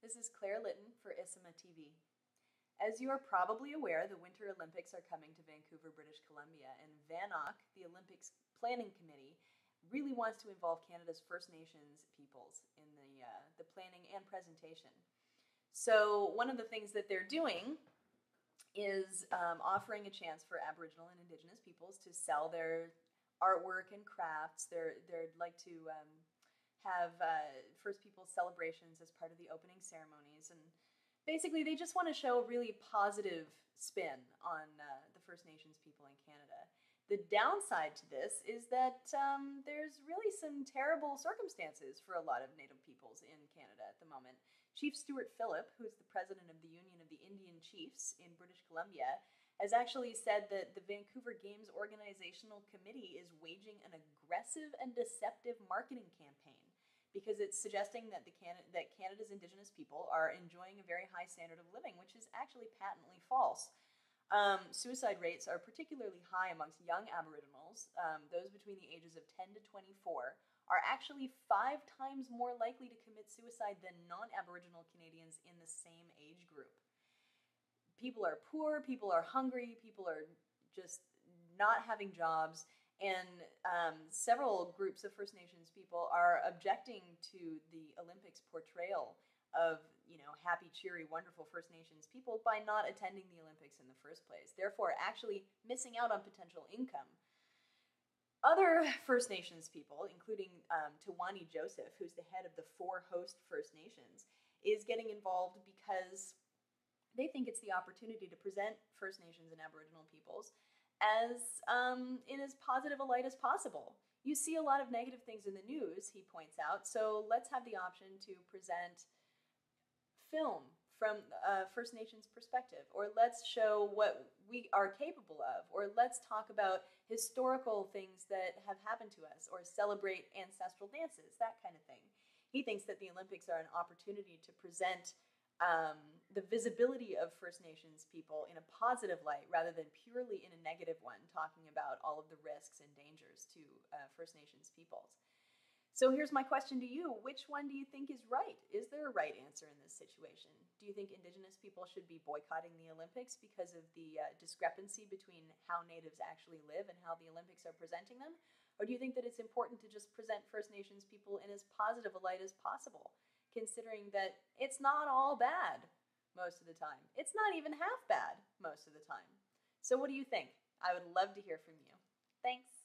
This is Claire Litton for IsumaTV. As you are probably aware, the Winter Olympics are coming to Vancouver, British Columbia, and VANOC, the Olympics Planning Committee, really wants to involve Canada's First Nations peoples in the planning and presentation. So one of the things that they're doing is offering a chance for Aboriginal and Indigenous peoples to sell their artwork and crafts. They'd like to have First Peoples celebrations as part of the opening ceremonies, and basically they just want to show a really positive spin on the First Nations people in Canada. The downside to this is that there's really some terrible circumstances for a lot of Native peoples in Canada at the moment. Chief Stuart Phillip, who's the president of the Union of the Indian Chiefs in British Columbia, has actually said that the Vancouver Games Organizational Committee is waging an aggressive and deceptive marketing campaign because it's suggesting that that Canada's Indigenous people are enjoying a very high standard of living, which is actually patently false. Suicide rates are particularly high amongst young Aboriginals. Those between the ages of 10 to 24 are actually 5 times more likely to commit suicide than non-Aboriginal Canadians in the same age group. People are poor, people are hungry, people are just not having jobs, and several groups of First Nations people are objecting to the Olympics portrayal of, happy, cheery, wonderful First Nations people by not attending the Olympics in the first place, therefore actually missing out on potential income. Other First Nations people, including Tawani Joseph, who's the head of the 4 host First Nations, is getting involved because they think it's the opportunity to present First Nations and Aboriginal peoples as in as positive a light as possible. You see a lot of negative things in the news, he points out, so let's have the option to present film from First Nations perspective, or let's show what we are capable of, or let's talk about historical things that have happened to us, or celebrate ancestral dances, that kind of thing. He thinks that the Olympics are an opportunity to present the visibility of First Nations people in a positive light rather than purely in a negative one, talking about all of the risks and dangers to First Nations peoples. So here's my question to you. Which one do you think is right? Is there a right answer in this situation? Do you think Indigenous people should be boycotting the Olympics because of the discrepancy between how Natives actually live and how the Olympics are presenting them? Or do you think that it's important to just present First Nations people in as positive a light as possible, considering that it's not all bad most of the time? It's not even half bad most of the time. So what do you think? I would love to hear from you. Thanks.